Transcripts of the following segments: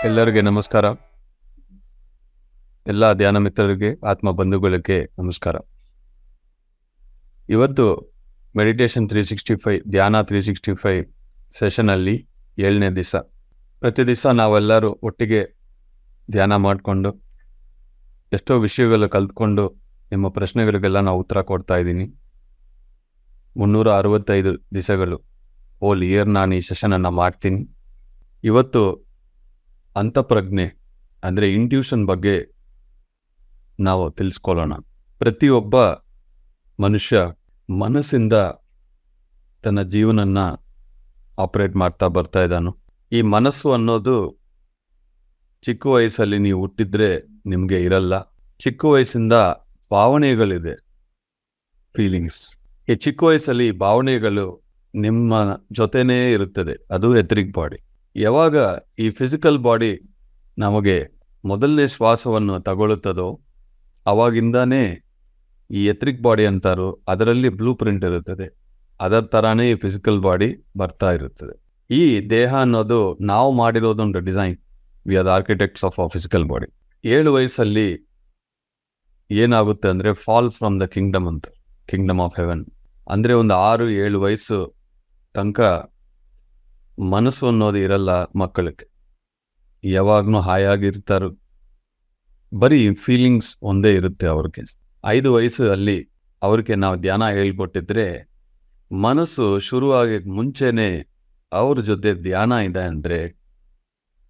ಎಲ್ಲರಿಗೆ ನಮಸ್ಕಾರ. ಎಲ್ಲ ಧ್ಯಾನ ಮಿತ್ರರಿಗೆ, ಆತ್ಮ ಬಂಧುಗಳಿಗೆ ನಮಸ್ಕಾರ. ಇವತ್ತು ಮೆಡಿಟೇಷನ್ 365 ಧ್ಯಾನ 365 ಸೆಷನಲ್ಲಿ 7ನೇ ದಿವಸ. ಪ್ರತಿ ದಿವಸ ನಾವೆಲ್ಲರೂ ಒಟ್ಟಿಗೆ ಧ್ಯಾನ ಮಾಡಿಕೊಂಡು ಎಷ್ಟೋ ವಿಷಯಗಳು ಕಲ್ತ್ಕೊಂಡು ನಿಮ್ಮ ಪ್ರಶ್ನೆಗಳಿಗೆಲ್ಲ ನಾವು ಉತ್ತರ ಕೊಡ್ತಾ ಇದ್ದೀನಿ. 365 ದಿವಸಗಳು ಹೋಲ್ ಇಯರ್ ನಾನು ಈ ಸೆಷನನ್ನು ಮಾಡ್ತೀನಿ. ಇವತ್ತು ಅಂತಃಪ್ರಜ್ಞೆ ಅಂದರೆ ಇಂಟ್ಯೂಷನ್ ಬಗ್ಗೆ ನಾವು ತಿಳಿಸ್ಕೊಳ್ಳೋಣ. ಪ್ರತಿಯೊಬ್ಬ ಮನುಷ್ಯ ಮನಸ್ಸಿಂದ ತನ್ನ ಜೀವನನ್ನ ಆಪರೇಟ್ ಮಾಡ್ತಾ ಬರ್ತಾ ಇದ್ದಾನು. ಈ ಮನಸ್ಸು ಅನ್ನೋದು ಚಿಕ್ಕ ವಯಸ್ಸಲ್ಲಿ ನೀವು ಹುಟ್ಟಿದ್ರೆ ನಿಮಗೆ ಇರಲ್ಲ. ಚಿಕ್ಕ ವಯಸ್ಸಿಂದ ಭಾವನೆಗಳಿದೆ, ಫೀಲಿಂಗ್ಸ್. ಈ ಚಿಕ್ಕ ವಯಸ್ಸಲ್ಲಿ ಭಾವನೆಗಳು ನಿಮ್ಮ ಜೊತೆನೇ ಇರುತ್ತದೆ. ಅದು ಎಥರಿಕ್ ಬಾಡಿ. ಯಾವಾಗ ಈ ಫಿಸಿಕಲ್ ಬಾಡಿ ನಮಗೆ ಮೊದಲನೇ ಶ್ವಾಸವನ್ನು ತಗೊಳ್ಳುತ್ತದೋ ಅವಾಗಿಂದಾನೇ ಈ ಎಥರಿಕ್ ಬಾಡಿ ಅಂತಾರೋ ಅದರಲ್ಲಿ ಬ್ಲೂ ಪ್ರಿಂಟ್ ಇರುತ್ತದೆ. ಅದರ ಥರಾನೇ ಈ ಫಿಸಿಕಲ್ ಬಾಡಿ ಬರ್ತಾ ಇರುತ್ತದೆ. ಈ ದೇಹ ಅನ್ನೋದು ನಾವು ಮಾಡಿರೋದೊಂದು design. We are the architects of a physical body. 7 ವಯಸ್ಸಲ್ಲಿ ಏನಾಗುತ್ತೆ ಅಂದರೆ ಫಾಲ್ ಫ್ರಮ್ ದ ಕಿಂಗ್ಡಮ್ ಅಂತ, ಕಿಂಗ್ಡಮ್ ಆಫ್ ಹೆವೆನ್. ಅಂದರೆ ಒಂದು 6-7 ವಯಸ್ಸು ತನಕ ಮನಸ್ಸು ಅನ್ನೋದು ಇರಲ್ಲ ಮಕ್ಕಳಿಗೆ. ಯಾವಾಗ್ಲೂ ಹಾಯಾಗಿರ್ತಾರೆ, ಬರೀ ಫೀಲಿಂಗ್ಸ್ ಒಂದೇ ಇರುತ್ತೆ ಅವ್ರಿಗೆ. 5 ವಯಸ್ಸಲ್ಲಿ ಅವ್ರಿಗೆ ನಾವು ಧ್ಯಾನ ಹೇಳ್ಕೊಟ್ಟಿದ್ರೆ ಮನಸ್ಸು ಶುರುವಾಗಿ ಮುಂಚೆನೆ ಅವ್ರ ಜೊತೆ ಧ್ಯಾನ ಇದೆ ಅಂದರೆ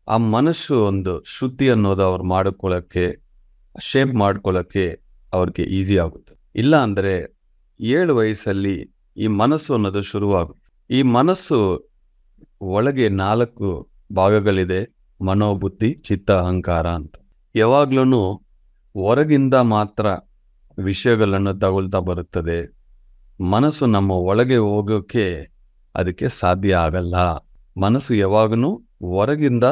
ಆ ಮನಸ್ಸು ಒಂದು ಶುದ್ಧಿ ಅನ್ನೋದು ಅವ್ರು ಮಾಡ್ಕೊಳ್ಳೋಕ್ಕೆ, ಶೇಪ್ ಮಾಡ್ಕೊಳ್ಳೋಕ್ಕೆ ಅವ್ರಿಗೆ ಈಸಿ ಆಗುತ್ತೆ. ಇಲ್ಲ ಅಂದರೆ 7 ವಯಸ್ಸಲ್ಲಿ ಈ ಮನಸ್ಸು ಅನ್ನೋದು ಶುರುವಾಗುತ್ತೆ. ಈ ಮನಸ್ಸು ಒಳಗೆ 4 ಭಾಗಗಳಿದೆ: ಮನೋಬುದ್ಧಿ, ಚಿತ್ತ, ಅಹಂಕಾರ ಅಂತ. ಯಾವಾಗ್ಲೂ ಹೊರಗಿಂದ ಮಾತ್ರ ವಿಷಯಗಳನ್ನು ತಗೊಳ್ತಾ ಬರುತ್ತದೆ. ಮನಸ್ಸು ನಮ್ಮ ಒಳಗೆ ಹೋಗೋಕ್ಕೆ ಅದಕ್ಕೆ ಸಾಧ್ಯ ಆಗಲ್ಲ. ಮನಸ್ಸು ಯಾವಾಗಲೂ ಹೊರಗಿಂದ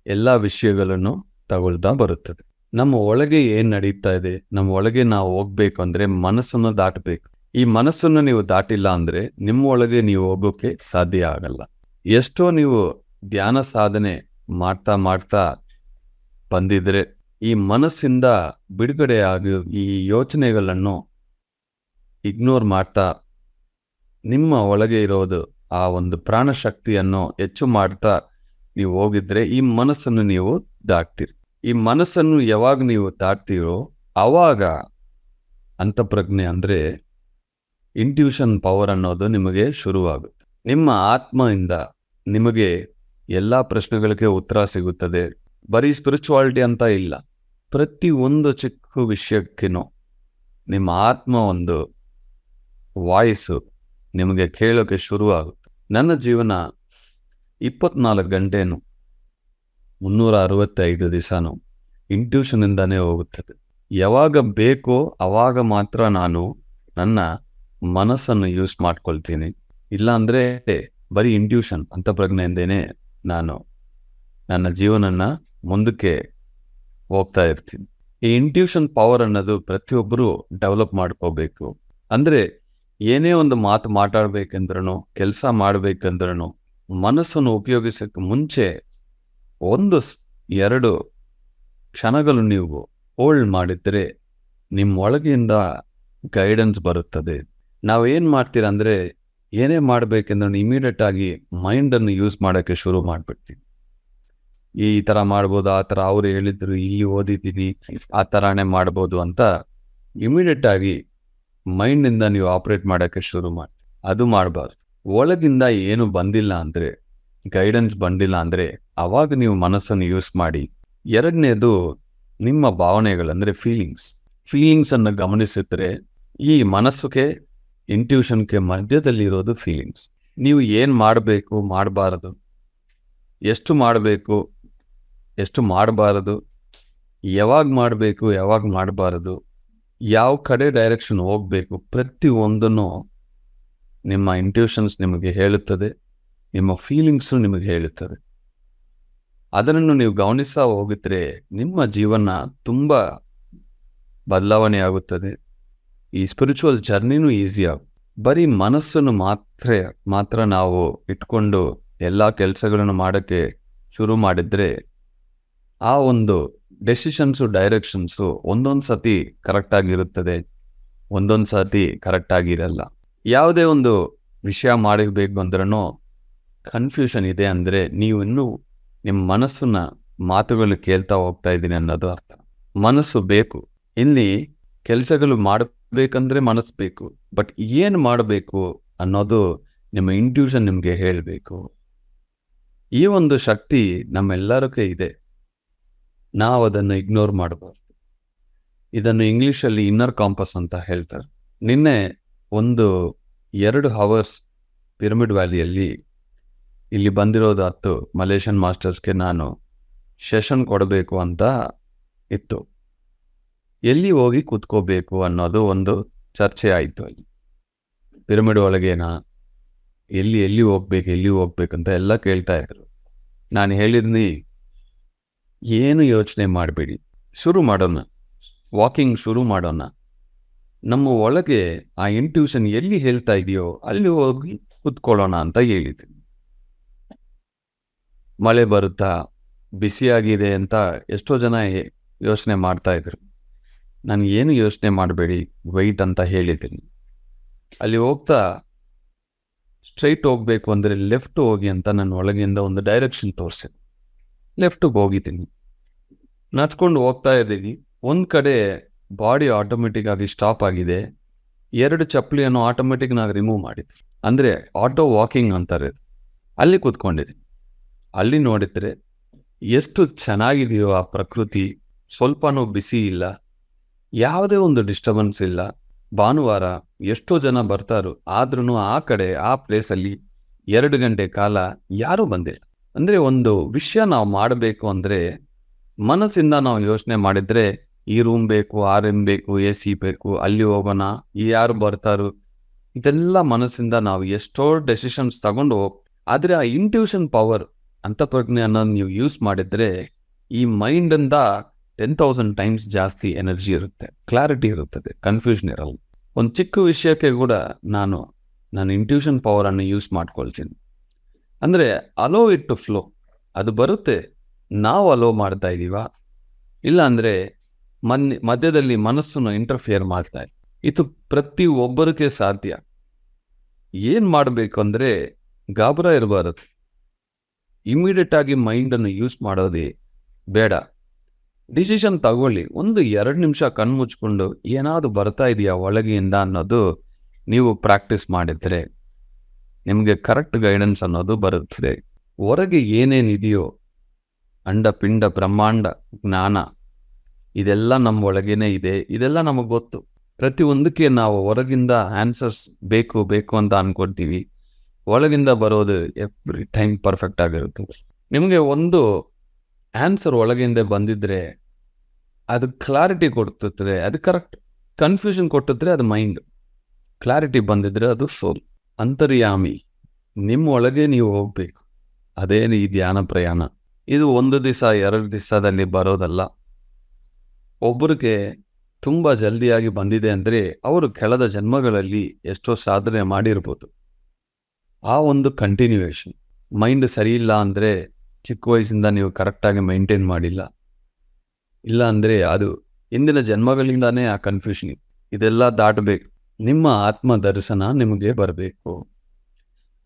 ಎಲ್ಲ ವಿಷಯಗಳನ್ನು ತಗೊಳ್ತಾ ಬರುತ್ತದೆ. ನಮ್ಮ ಒಳಗೆ ಏನು ನಡೀತಾ ಇದೆ, ನಮ್ಮ ಒಳಗೆ ನಾವು ಹೋಗ್ಬೇಕು ಅಂದರೆ ಮನಸ್ಸನ್ನು ದಾಟಬೇಕು. ಈ ಮನಸ್ಸನ್ನು ನೀವು ದಾಟಿಲ್ಲ ಅಂದರೆ ನಿಮ್ಮ ಒಳಗೆ ನೀವು ಹೋಗೋಕ್ಕೆ ಸಾಧ್ಯ ಆಗಲ್ಲ. ಎಷ್ಟೋ ನೀವು ಧ್ಯಾನ ಸಾಧನೆ ಮಾಡ್ತಾ ಮಾಡ್ತಾ ಬಂದಿದ್ರೆ ಈ ಮನಸ್ಸಿಂದ ಬಿಡುಗಡೆ ಆಗಿ ಈ ಯೋಚನೆಗಳನ್ನು ಇಗ್ನೋರ್ ಮಾಡ್ತಾ ನಿಮ್ಮ ಒಳಗೆ ಇರೋದು ಆ ಒಂದು ಪ್ರಾಣಶಕ್ತಿಯನ್ನು ಹೆಚ್ಚು ಮಾಡ್ತಾ ನೀವು ಹೋಗಿದ್ರೆ ಈ ಮನಸ್ಸನ್ನು ನೀವು ದಾಟ್ತೀರಿ. ಈ ಮನಸ್ಸನ್ನು ಯಾವಾಗ ನೀವು ದಾಟ್ತೀರೋ ಆವಾಗ ಅಂತಃಪ್ರಜ್ಞೆ ಅಂದರೆ ಇಂಟ್ಯೂಷನ್ ಪವರ್ ಅನ್ನೋದು ನಿಮಗೆ ಶುರುವಾಗುತ್ತೆ. ನಿಮ್ಮ ಆತ್ಮದಿಂದ ನಿಮಗೆ ಎಲ್ಲ ಪ್ರಶ್ನೆಗಳಿಗೆ ಉತ್ತರ ಸಿಗುತ್ತದೆ. ಬರೀ ಸ್ಪಿರಿಚುವಾಲಿಟಿ ಅಂತ ಇಲ್ಲ, ಪ್ರತಿ ಒಂದು ಚಿಕ್ಕ ವಿಷಯಕ್ಕೇನೋ ನಿಮ್ಮ ಆತ್ಮ ಒಂದು ವಾಯ್ಸು ನಿಮಗೆ ಕೇಳೋಕ್ಕೆ ಶುರುವಾಗುತ್ತೆ. ನನ್ನ ಜೀವನ 24 ಗಂಟೆನೂ 365 ದಿವಸನೂ ಇಂಟ್ಯೂಷನಿಂದಾನೇ ಹೋಗುತ್ತದೆ. ಯಾವಾಗ ಬೇಕೋ ಆವಾಗ ಮಾತ್ರ ನಾನು ನನ್ನ ಮನಸ್ಸನ್ನು ಯೂಸ್ ಮಾಡ್ಕೊಳ್ತೀನಿ. ಇಲ್ಲಾಂದರೆ ಬರೀ ಇಂಟ್ಯೂಷನ್ ಅಂತಃಪ್ರಜ್ಞೆಯಿಂದೇನೆ ನಾನು ನನ್ನ ಜೀವನನ ಮುಂದಕ್ಕೆ ಹೋಗ್ತಾ ಇರ್ತೀನಿ. ಈ ಇಂಟ್ಯೂಷನ್ ಪವರ್ ಅನ್ನೋದು ಪ್ರತಿಯೊಬ್ಬರು ಡೆವಲಪ್ ಮಾಡ್ಕೋಬೇಕು. ಅಂದರೆ ಏನೇ ಒಂದು ಮಾತು ಮಾತಾಡ್ಬೇಕಂದ್ರೂ, ಕೆಲಸ ಮಾಡ್ಬೇಕಂದ್ರೂ ಮನಸ್ಸನ್ನು ಉಪಯೋಗಿಸೋಕ್ಕೆ ಮುಂಚೆ 1-2 ಕ್ಷಣಗಳು ನೀವು ಹೋಲ್ಡ್ ಮಾಡಿದರೆ ನಿಮ್ಮ ಒಳಗಿಂದ ಗೈಡೆನ್ಸ್ ಬರುತ್ತದೆ. ನಾವೇನು ಮಾಡ್ತೀರ ಅಂದರೆ ಏನೇ ಮಾಡಬೇಕೆಂದ್ರೆ ಇಮಿಡಿಯೇಟ್ ಆಗಿ ಮೈಂಡನ್ನು ಯೂಸ್ ಮಾಡೋಕ್ಕೆ ಶುರು ಮಾಡಿಬಿಡ್ತೀವಿ. ಈ ಥರ ಮಾಡ್ಬೋದು, ಆ ಥರ ಅವ್ರು ಹೇಳಿದ್ರು, ಇಲ್ಲಿ ಓದಿದ್ದೀನಿ, ಆ ಥರನೇ ಮಾಡ್ಬೋದು ಅಂತ ಇಮಿಡಿಯೇಟ್ ಆಗಿ ಮೈಂಡಿಂದ ನೀವು ಆಪ್ರೇಟ್ ಮಾಡೋಕ್ಕೆ ಶುರು ಮಾಡ್ತೀವಿ. ಅದು ಮಾಡಬಾರ್ದು. ಒಳಗಿಂದ ಏನು ಬಂದಿಲ್ಲ ಅಂದರೆ, ಗೈಡೆನ್ಸ್ ಬಂದಿಲ್ಲ ಅಂದರೆ ಆವಾಗ ನೀವು ಮನಸ್ಸನ್ನು ಯೂಸ್ ಮಾಡಿ. 2ನೇದು ನಿಮ್ಮ ಭಾವನೆಗಳಂದರೆ ಫೀಲಿಂಗ್ಸನ್ನು ಗಮನಿಸಿದ್ರೆ ಈ ಮನಸ್ಸಿಗೆ ಇಂಟ್ಯೂಷನ್ಗೆ ಮಧ್ಯದಲ್ಲಿರೋದು ಫೀಲಿಂಗ್ಸ್. ನೀವು ಏನು ಮಾಡಬೇಕು, ಮಾಡಬಾರದು, ಎಷ್ಟು ಮಾಡಬೇಕು, ಎಷ್ಟು ಮಾಡಬಾರದು, ಯಾವಾಗ ಮಾಡಬೇಕು, ಯಾವಾಗ ಮಾಡಬಾರದು, ಯಾವ ಕಡೆ ಡೈರೆಕ್ಷನ್ ಹೋಗಬೇಕು, ಪ್ರತಿಯೊಂದನ್ನು ನಿಮ್ಮ ಇಂಟ್ಯೂಷನ್ಸ್ ನಿಮಗೆ ಹೇಳುತ್ತದೆ, ನಿಮ್ಮ ಫೀಲಿಂಗ್ಸು ನಿಮಗೆ ಹೇಳುತ್ತದೆ. ಅದನ್ನು ನೀವು ಗಮನಿಸ್ತಾ ಹೋಗಿದ್ರೆ ನಿಮ್ಮ ಜೀವನ ತುಂಬ ಬದಲಾವಣೆ ಆಗುತ್ತದೆ. ಈ ಸ್ಪಿರಿಚುವಲ್ ಜರ್ನಿನೂ ಈಸಿ ಆಗುತ್ತೆ. ಬರೀ ಮನಸ್ಸನ್ನು ಮಾತ್ರ ನಾವು ಇಟ್ಕೊಂಡು ಎಲ್ಲ ಕೆಲಸಗಳನ್ನು ಮಾಡೋಕ್ಕೆ ಶುರು ಮಾಡಿದ್ರೆ ಆ ಒಂದು ಡೆಸಿಷನ್ಸು ಡೈರೆಕ್ಷನ್ಸು ಒಂದೊಂದು ಸತಿ ಕರೆಕ್ಟಾಗಿರುತ್ತದೆ, ಒಂದೊಂದು ಸತಿ ಕರೆಕ್ಟಾಗಿರಲ್ಲ. ಯಾವುದೇ ಒಂದು ವಿಷಯ ಮಾಡಬೇಕು ಅಂದ್ರೂ ಕನ್ಫ್ಯೂಷನ್ ಇದೆ ಅಂದರೆ ನೀವು ಇನ್ನೂ ನಿಮ್ಮ ಮನಸ್ಸನ್ನ ಮಾತುಗಳು ಕೇಳ್ತಾ ಹೋಗ್ತಾ ಇದ್ದೀನಿ ಅನ್ನೋದು ಅರ್ಥ. ಮನಸ್ಸು ಬೇಕು. ಇಲ್ಲಿ ಕೆಲಸಗಳು ಮಾಡಬೇಕಂದ್ರೆ ಮನಸ್ಸು ಬೇಕು, ಬಟ್ ಏನು ಮಾಡಬೇಕು ಅನ್ನೋದು ನಿಮ್ಮ ಇಂಟ್ಯೂಷನ್ ನಿಮಗೆ ಹೇಳಬೇಕು. ಈ ಒಂದು ಶಕ್ತಿ ನಮ್ಮೆಲ್ಲರಿಗೂ ಇದೆ, ನಾವು ಅದನ್ನು ಇಗ್ನೋರ್ ಮಾಡಬಾರ್ದು. ಇದನ್ನು ಇಂಗ್ಲೀಷಲ್ಲಿ ಇನ್ನರ್ ಕಾಂಪಸ್ ಅಂತ ಹೇಳ್ತಾರೆ. ನಿನ್ನೆ 2 hours ಪಿರಮಿಡ್ ವ್ಯಾಲಿಯಲ್ಲಿ ಇಲ್ಲಿ ಬಂದಿರೋದು 10 ಮಲೇಷಿಯನ್ ಮಾಸ್ಟರ್ಸ್ಗೆ ನಾನು ಸೆಷನ್ ಕೊಡಬೇಕು ಅಂತ ಇತ್ತು. ಎಲ್ಲಿ ಹೋಗಿ ಕೂತ್ಕೋಬೇಕು ಅನ್ನೋದು ಒಂದು ಚರ್ಚೆ ಆಯಿತು. ಅಲ್ಲಿ ಪಿರಮಿಡ್ ಒಳಗೇನಾ, ಎಲ್ಲಿ ಹೋಗ್ಬೇಕಂತ ಎಲ್ಲ ಕೇಳ್ತಾ ಇದ್ರು. ನಾನು ಹೇಳಿದ್ನಿ, ಏನು ಯೋಚನೆ ಮಾಡಬೇಡಿ, ಶುರು ಮಾಡೋಣ, ವಾಕಿಂಗ್ ಶುರು ಮಾಡೋಣ. ನಮ್ಮ ಒಳಗೆ ಆ ಇಂಟ್ಯೂಷನ್ ಎಲ್ಲಿ ಹೇಳ್ತಾ ಇದೆಯೋ ಅಲ್ಲಿ ಹೋಗಿ ಕೂತ್ಕೊಳ್ಳೋಣ ಅಂತ ಹೇಳಿದ್ದೀನಿ. ಮಳೆ ಬರುತ್ತಾ, ಬಿಸಿಯಾಗಿದೆ ಅಂತ ಎಷ್ಟೋ ಜನ ಯೋಚನೆ ಮಾಡ್ತಾ ಇದ್ರು. ನಾನು ಏನು ಯೋಚನೆ ಮಾಡಬೇಡಿ, ವೆಯ್ಟ್ ಅಂತ ಹೇಳಿದ್ದೀನಿ. ಅಲ್ಲಿ ಹೋಗ್ತಾ ಸ್ಟ್ರೈಟ್ ಹೋಗ್ಬೇಕು ಅಂದರೆ ಲೆಫ್ಟ್ ಹೋಗಿ ಅಂತ ನನ್ನ ಒಳಗಿಂದ ಒಂದು ಡೈರೆಕ್ಷನ್ ತೋರಿಸಿದೆ. ಲೆಫ್ಟಿಗೆ ಹೋಗಿದ್ದೀನಿ, ನಡ್ಕೊಂಡು ಹೋಗ್ತಾ ಇದ್ದೀನಿ. ಒಂದು ಕಡೆ ಬಾಡಿ ಆಟೋಮೆಟಿಕ್ ಆಗಿ ಸ್ಟಾಪ್ ಆಗಿದೆ, 2 ಚಪ್ಪಲಿಯನ್ನು ಆಟೋಮೆಟಿಕ್ ನಾನು ರಿಮೂವ್ ಮಾಡಿದ್ದೆ. ಅಂದರೆ ಆಟೋ ವಾಕಿಂಗ್ ಅಂತಾರೆ. ಅಲ್ಲಿ ಕೂತ್ಕೊಂಡಿದ್ದೀನಿ. ಅಲ್ಲಿ ನೋಡಿದರೆ ಎಷ್ಟು ಚೆನ್ನಾಗಿದೆಯೋ ಆ ಪ್ರಕೃತಿ. ಸ್ವಲ್ಪನೂ ಬಿಸಿ ಇಲ್ಲ, ಯಾವುದೇ ಒಂದು ಡಿಸ್ಟರ್ಬೆನ್ಸ್ ಇಲ್ಲ. ಭಾನುವಾರ ಎಷ್ಟೋ ಜನ ಬರ್ತಾರೋ, ಆದ್ರೂ ಆ ಕಡೆ ಆ ಪ್ಲೇಸಲ್ಲಿ 2 ಗಂಟೆ ಕಾಲ ಯಾರೂ ಬಂದಿಲ್ಲ. ಅಂದರೆ ಒಂದು ವಿಷಯ ನಾವು ಮಾಡಬೇಕು ಅಂದರೆ ಮನಸ್ಸಿಂದ ನಾವು ಯೋಚನೆ ಮಾಡಿದರೆ ಈ ರೂಮ್ ಬೇಕು, ಆ ರೂಮ್ ಬೇಕು, AC ಬೇಕು, ಅಲ್ಲಿ ಹೋಗೋಣ, ಯಾರು ಬರ್ತಾರೋ, ಇದೆಲ್ಲ ಮನಸ್ಸಿಂದ ನಾವು ಎಷ್ಟೋ ಡೆಸಿಷನ್ಸ್ ತಗೊಂಡು ಆದರೆ ಆ ಇಂಟ್ಯೂಷನ್ ಪವರ್ ಅಂತಃಪ್ರಜ್ಞೆ ಅನ್ನೋದು ನೀವು ಯೂಸ್ ಮಾಡಿದರೆ ಈ ಮೈಂಡಿಂದ 10,000 times ಜಾಸ್ತಿ ಎನರ್ಜಿ ಇರುತ್ತೆ, ಕ್ಲಾರಿಟಿ ಇರುತ್ತದೆ, ಕನ್ಫ್ಯೂಷನ್ ಇರಲ್ಲ. ಒಂದು ಚಿಕ್ಕ ವಿಷಯಕ್ಕೆ ಕೂಡ ನಾನು ಇಂಟ್ಯೂಷನ್ ಪವರನ್ನು ಯೂಸ್ ಮಾಡ್ಕೊಳ್ತೀನಿ. ಅಂದರೆ ಅಲೋ ಇಟ್ ಟು ಫ್ಲೋ, ಅದು ಬರುತ್ತೆ, ನಾವು ಅಲೋ ಮಾಡ್ತಾ ಇದ್ದೀವ, ಇಲ್ಲ ಅಂದರೆ ಮಧ್ಯದಲ್ಲಿ ಮನಸ್ಸನ್ನು ಇಂಟರ್ಫಿಯರ್ ಮಾಡ್ತಾ ಇದೆ. ಇದು ಪ್ರತಿ ಒಬ್ಬರಿಗೆ ಸಾಧ್ಯ. ಏನು ಮಾಡಬೇಕು ಅಂದರೆ ಗಾಬರ ಇರಬಾರದು, ಇಮಿಡಿಯೇಟ್ ಆಗಿ ಮೈಂಡನ್ನು ಯೂಸ್ ಮಾಡೋದೇ ಬೇಡ. ಡಿಸಿಷನ್ ತಗೊಳ್ಳಿ. 1-2 ನಿಮಿಷ ಕಣ್ಣು ಮುಚ್ಕೊಂಡು ಏನಾದರೂ ಬರ್ತಾ ಇದೆಯಾ ಒಳಗೆಯಿಂದ ಅನ್ನೋದು ನೀವು ಪ್ರಾಕ್ಟೀಸ್ ಮಾಡಿದರೆ ನಿಮಗೆ ಕರೆಕ್ಟ್ ಗೈಡೆನ್ಸ್ ಅನ್ನೋದು ಬರುತ್ತದೆ. ಹೊರಗೆ ಏನೇನಿದೆಯೋ ಅಂಡ ಪಿಂಡ ಬ್ರಹ್ಮಾಂಡ ಜ್ಞಾನ ಇದೆಲ್ಲ ನಮ್ಮ ಒಳಗೇನೆ ಇದೆ, ಇದೆಲ್ಲ ನಮಗೆ ಗೊತ್ತು. ಪ್ರತಿಯೊಂದಕ್ಕೆ ನಾವು ಹೊರಗಿಂದ ಆನ್ಸರ್ಸ್ ಬೇಕು ಅಂತ ಅನ್ಕೊಳ್ತೀವಿ, ಒಳಗಿಂದ ಬರೋದು ಎವ್ರಿ ಟೈಮ್ ಪರ್ಫೆಕ್ಟ್ ಆಗಿರುತ್ತದೆ. ನಿಮಗೆ ಒಂದು ಆನ್ಸರ್ ಒಳಗಿಂದ ಬಂದಿದ್ರೆ ಅದು ಕ್ಲಾರಿಟಿ ಕೊಡ್ತಿದ್ರೆ ಅದು ಕರೆಕ್ಟ್, ಕನ್ಫ್ಯೂಷನ್ ಕೊಟ್ಟಿದ್ರೆ ಅದು ಮೈಂಡ್, ಕ್ಲಾರಿಟಿ ಬಂದಿದ್ರೆ ಅದು ಸೋಲ್. ಅಂತರ್ಯಾಮಿ ನಿಮ್ಮ ಒಳಗೆ ನೀವು ಹೋಗ್ಬೇಕು. ಅದೇ ಈ ಧ್ಯಾನ ಪ್ರಯಾಣ. ಇದು 1 ದಿವಸ 2 ದಿವಸದಲ್ಲಿ ಬರೋದಲ್ಲ. ಒಬ್ಬರಿಗೆ ತುಂಬ ಜಲ್ದಿಯಾಗಿ ಬಂದಿದೆ ಅಂದರೆ ಅವರು ಕಳೆದ ಜನ್ಮಗಳಲ್ಲಿ ಎಷ್ಟೋ ಸಾಧನೆ ಮಾಡಿರ್ಬೋದು. ಆ ಒಂದು ಕಂಟಿನ್ಯೂಯೇಷನ್. ಮೈಂಡ್ ಸರಿ ಇಲ್ಲ ಅಂದರೆ ಚಿಕ್ಕ ವಯಸ್ಸಿಂದ ನೀವು ಕರೆಕ್ಟಾಗಿ ಮೈಂಟೈನ್ ಮಾಡಿಲ್ಲ, ಇಲ್ಲ ಅಂದರೆ ಅದು ಇಂದಿನ ಜನ್ಮಗಳಿಂದಾನೇ ಆ ಕನ್ಫ್ಯೂಷನ್. ಇದೆಲ್ಲ ದಾಟಬೇಕು. ನಿಮ್ಮ ಆತ್ಮ ದರ್ಶನ ನಿಮಗೆ ಬರಬೇಕು.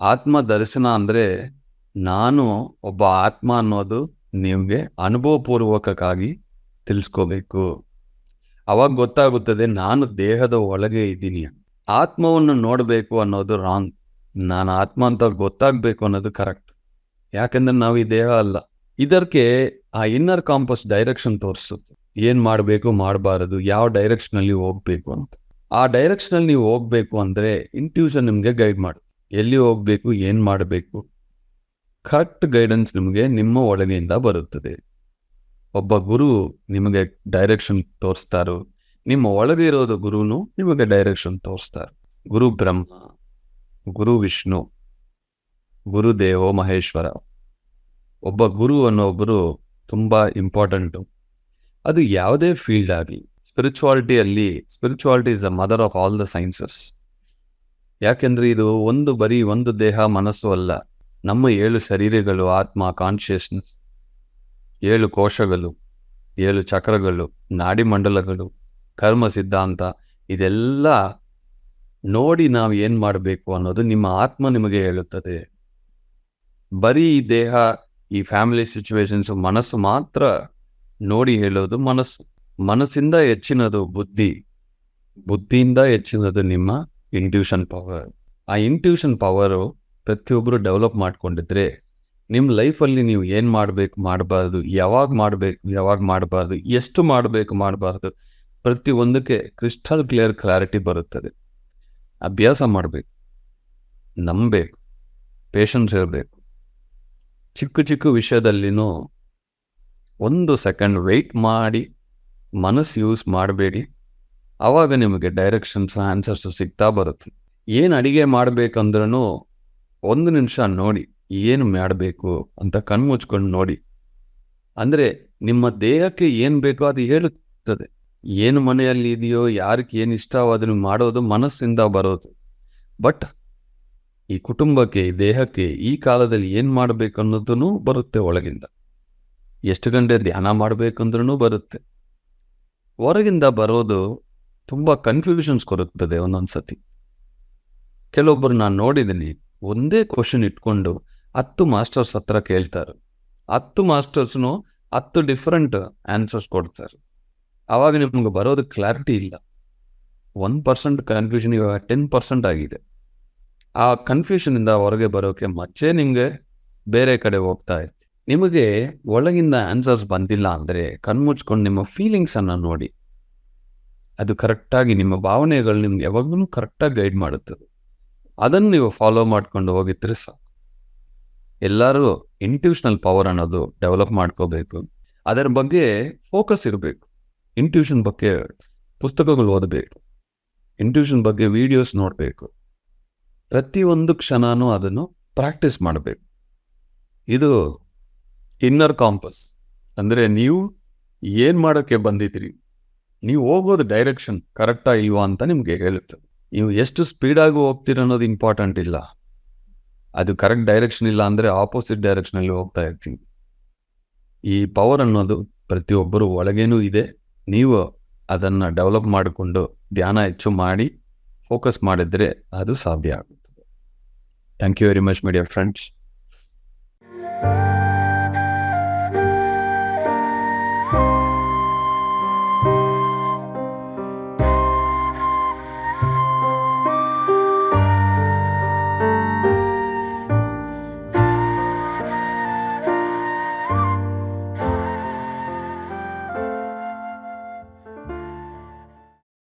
ಆತ್ಮ ದರ್ಶನ ಅಂದರೆ ನಾನು ಒಬ್ಬ ಆತ್ಮ ಅನ್ನೋದು ನಿಮಗೆ ಅನುಭವಪೂರ್ವಕವಾಗಿ ತಿಳಿಸ್ಕೋಬೇಕು. ಅವಾಗ ಗೊತ್ತಾಗುತ್ತದೆ ನಾನು ದೇಹದ ಒಳಗೆ ಇದ್ದೀನಿ. ಆತ್ಮವನ್ನು ನೋಡಬೇಕು ಅನ್ನೋದು ರಾಂಗ್. ನಾನು ಆತ್ಮ ಅಂತ ಗೊತ್ತಾಗಬೇಕು ಅನ್ನೋದು ಕರೆಕ್ಟ್. ಯಾಕೆಂದ್ರೆ ನಾವು ಈ ದೇಹ ಅಲ್ಲ. ಇದಕ್ಕೆ ಆ ಇನ್ನರ್ ಕಾಂಪಸ್ ಡೈರೆಕ್ಷನ್ ತೋರಿಸುತ್ತೆ, ಏನು ಮಾಡಬೇಕು ಮಾಡಬಾರದು, ಯಾವ ಡೈರೆಕ್ಷನಲ್ಲಿ ಹೋಗ್ಬೇಕು ಅಂತ. ಆ ಡೈರೆಕ್ಷನಲ್ಲಿ ನೀವು ಹೋಗ್ಬೇಕು ಅಂದರೆ ಇಂಟ್ಯೂಷನ್ ನಿಮಗೆ ಗೈಡ್ ಮಾಡುತ್ತೆ, ಎಲ್ಲಿ ಹೋಗ್ಬೇಕು, ಏನು ಮಾಡಬೇಕು. ಕರೆಕ್ಟ್ ಗೈಡೆನ್ಸ್ ನಿಮಗೆ ನಿಮ್ಮ ಒಳಗೆಯಿಂದ ಬರುತ್ತದೆ. ಒಬ್ಬ ಗುರು ನಿಮಗೆ ಡೈರೆಕ್ಷನ್ ತೋರಿಸ್ತಾರೋ, ನಿಮ್ಮ ಒಳಗೆ ಇರೋದು ಗುರುನು ನಿಮಗೆ ಡೈರೆಕ್ಷನ್ ತೋರಿಸ್ತಾರೆ. ಗುರು ಬ್ರಹ್ಮ, ಗುರು ವಿಷ್ಣು, ಗುರುದೇವೋ ಮಹೇಶ್ವರ. ಒಬ್ಬ ಗುರು ಅನ್ನೋಬ್ಬರು ತುಂಬ ಇಂಪಾರ್ಟೆಂಟು. ಅದು ಯಾವುದೇ ಫೀಲ್ಡ್ ಆಗಲಿ. Spirituality is the mother of all the sciences. ಯಾಕೆಂದರೆ ಇದು ಬರೀ ಒಂದು ದೇಹ ಮನಸ್ಸು ಅಲ್ಲ, ನಮ್ಮ 7 ಶರೀರಗಳು, ಆತ್ಮ, ಕಾನ್ಷಿಯಸ್ನೆಸ್, 7 ಕೋಶಗಳು, 7 ಚಕ್ರಗಳು, ನಾಡಿಮಂಡಲಗಳು, ಕರ್ಮ ಸಿದ್ಧಾಂತ, ಇದೆಲ್ಲ ನೋಡಿ ನಾವು ಏನು ಮಾಡಬೇಕು ಅನ್ನೋದು ನಿಮ್ಮ ಆತ್ಮ ನಿಮಗೆ ಹೇಳುತ್ತದೆ. ಬರೀ ಈ ದೇಹ, ಈ ಫ್ಯಾಮಿಲಿ ಸಿಚುವೇಶನ್ಸ್, ಮನಸ್ಸು ಮಾತ್ರ ನೋಡಿ ಹೇಳೋದು ಮನಸ್ಸು. ಮನಸ್ಸಿಂದ ಹೆಚ್ಚಿನದು ಬುದ್ಧಿ, ಬುದ್ಧಿಯಿಂದ ಹೆಚ್ಚಿನದು ನಿಮ್ಮ ಇಂಟ್ಯೂಷನ್ ಪವರ್. ಆ ಇಂಟ್ಯೂಷನ್ ಪವರು ಪ್ರತಿಯೊಬ್ಬರು ಡೆವಲಪ್ ಮಾಡ್ಕೊಂಡಿದ್ರೆ ನಿಮ್ಮ ಲೈಫಲ್ಲಿ ನೀವು ಏನು ಮಾಡಬೇಕು, ಮಾಡಬಾರ್ದು, ಯಾವಾಗ ಮಾಡಬೇಕು, ಯಾವಾಗ ಮಾಡಬಾರ್ದು, ಎಷ್ಟು ಮಾಡಬೇಕು, ಮಾಡಬಾರ್ದು, ಪ್ರತಿಯೊಂದಕ್ಕೆ ಕ್ರಿಸ್ಟಲ್ ಕ್ಲಾರಿಟಿ ಬರುತ್ತದೆ. ಅಭ್ಯಾಸ ಮಾಡಬೇಕು, ನಂಬಬೇಕು, ಪೇಷನ್ಸ್ ಇರಬೇಕು. ಚಿಕ್ಕ ಚಿಕ್ಕ ವಿಷಯದಲ್ಲಿನೂ 1 ಸೆಕೆಂಡ್ ವೆಯ್ಟ್ ಮಾಡಿ ಮನಸ್ಸು ಯೂಸ್ ಮಾಡಬೇಡಿ. ಆವಾಗ ನಿಮಗೆ ಡೈರೆಕ್ಷನ್ಸ್, ಆನ್ಸರ್ಸ್ ಸಿಗ್ತಾ ಬರುತ್ತೆ. ಏನು ಅಡಿಗೆ ಮಾಡಬೇಕಂದ್ರೂ 1 ನಿಮಿಷ ನೋಡಿ, ಏನು ಮಾಡಬೇಕು ಅಂತ ಕಣ್ಮುಚ್ಕೊಂಡು ನೋಡಿ. ಅಂದರೆ ನಿಮ್ಮ ದೇಹಕ್ಕೆ ಏನು ಬೇಕೋ ಅದು ಹೇಳುತ್ತದೆ. ಏನು ಮನೆಯಲ್ಲಿ ಇದೆಯೋ, ಯಾರಿಗೆ ಏನು ಇಷ್ಟವೋ ಅದನ್ನು ಮಾಡೋದು ಮನಸ್ಸಿಂದ ಬರೋದು. ಬಟ್ ಈ ಕುಟುಂಬಕ್ಕೆ, ಈ ದೇಹಕ್ಕೆ ಈ ಕಾಲದಲ್ಲಿ ಏನು ಮಾಡಬೇಕು ಅನ್ನೋದೂ ಬರುತ್ತೆ ಒಳಗಿಂದ. ಎಷ್ಟು ಗಂಟೆ ಧ್ಯಾನ ಮಾಡಬೇಕಂದ್ರೂ ಬರುತ್ತೆ. ಹೊರಗಿಂದ ಬರೋದು ತುಂಬ ಕನ್ಫ್ಯೂಷನ್ಸ್ ಕೊಡುತ್ತದೆ ಒಂದೊಂದು ಸತಿ. ಕೆಲವೊಬ್ಬರು ನಾನು ನೋಡಿದ್ದೀನಿ, ಒಂದೇ ಕ್ವಶನ್ ಇಟ್ಕೊಂಡು 10 ಮಾಸ್ಟರ್ಸ್ ಹತ್ರ ಕೇಳ್ತಾರೆ. 10 ಮಾಸ್ಟರ್ಸ್ನು 10 ಡಿಫ್ರೆಂಟ್ ಆನ್ಸರ್ಸ್ ಕೊಡ್ತಾರೆ. ಆವಾಗ ನಿಮ್ಗೆ ಬರೋದು ಕ್ಲಾರಿಟಿ ಇಲ್ಲ. 1% ಕನ್ಫ್ಯೂಷನ್ ಇವಾಗ 10% ಆಗಿದೆ. ಆ ಕನ್ಫ್ಯೂಷನಿಂದ ಹೊರಗೆ ಬರೋಕ್ಕೆ ಮತ್ತೆ ನಿಮಗೆ ಬೇರೆ ಕಡೆ ಹೋಗ್ತಾ ಇರ್ತೀವಿ. ನಿಮಗೆ ಒಳಗಿಂದ ಆನ್ಸರ್ಸ್ ಬಂದಿಲ್ಲ ಅಂದರೆ ಕಣ್ಮುಚ್ಕೊಂಡು ನಿಮ್ಮ ಫೀಲಿಂಗ್ಸನ್ನು ನೋಡಿ. ಅದು ಕರೆಕ್ಟಾಗಿ ನಿಮ್ಮ ಭಾವನೆಗಳು ನಿಮ್ಗೆ ಯಾವಾಗಲೂ ಕರೆಕ್ಟಾಗಿ ಗೈಡ್ ಮಾಡುತ್ತದೆ. ಅದನ್ನು ನೀವು ಫಾಲೋ ಮಾಡ್ಕೊಂಡು ಹೋಗಿದ್ರೆ ಸಾಕು. ಎಲ್ಲರೂ ಇಂಟ್ಯೂಷನಲ್ ಪವರ್ ಅನ್ನೋದು ಡೆವಲಪ್ ಮಾಡ್ಕೋಬೇಕು. ಅದರ ಬಗ್ಗೆ ಫೋಕಸ್ ಇರಬೇಕು. ಇಂಟ್ಯೂಷನ್ ಬಗ್ಗೆ ಪುಸ್ತಕಗಳು ಓದಬೇಕು, ಇಂಟ್ಯೂಷನ್ ಬಗ್ಗೆ ವಿಡಿಯೋಸ್ ನೋಡಬೇಕು. ಪ್ರತಿಯೊಂದು ಕ್ಷಣನೂ ಅದನ್ನು ಪ್ರಾಕ್ಟೀಸ್ ಮಾಡಬೇಕು. ಇದು ಇನ್ನರ್ ಕಾಂಪಸ್. ಅಂದರೆ ನೀವು ಏನು ಮಾಡೋಕ್ಕೆ ಬಂದಿದ್ದೀರಿ, ನೀವು ಹೋಗೋದು ಡೈರೆಕ್ಷನ್ ಕರೆಕ್ಟಾ ಇಲ್ವಾ ಅಂತ ನಿಮಗೆ ಹೇಳುತ್ತದೆ. ನೀವು ಎಷ್ಟು ಸ್ಪೀಡಾಗಿ ಹೋಗ್ತೀರ ಅನ್ನೋದು ಇಂಪಾರ್ಟೆಂಟ್ ಇಲ್ಲ. ಅದು ಕರೆಕ್ಟ್ ಡೈರೆಕ್ಷನ್ ಇಲ್ಲ ಅಂದರೆ ಆಪೋಸಿಟ್ ಡೈರೆಕ್ಷನಲ್ಲಿ ಹೋಗ್ತಾ ಇರ್ತೀವಿ. ಈ ಪವರ್ ಅನ್ನೋದು ಪ್ರತಿಯೊಬ್ಬರು ಒಳಗೇನೂ ಇದೆ. ನೀವು ಅದನ್ನು ಡೆವಲಪ್ ಮಾಡಿಕೊಂಡು ಧ್ಯಾನ ಹೆಚ್ಚು ಮಾಡಿ ಫೋಕಸ್ ಮಾಡಿದರೆ ಅದು ಸಾಧ್ಯ ಆಗುತ್ತದೆ. Thank you very much my dear friends.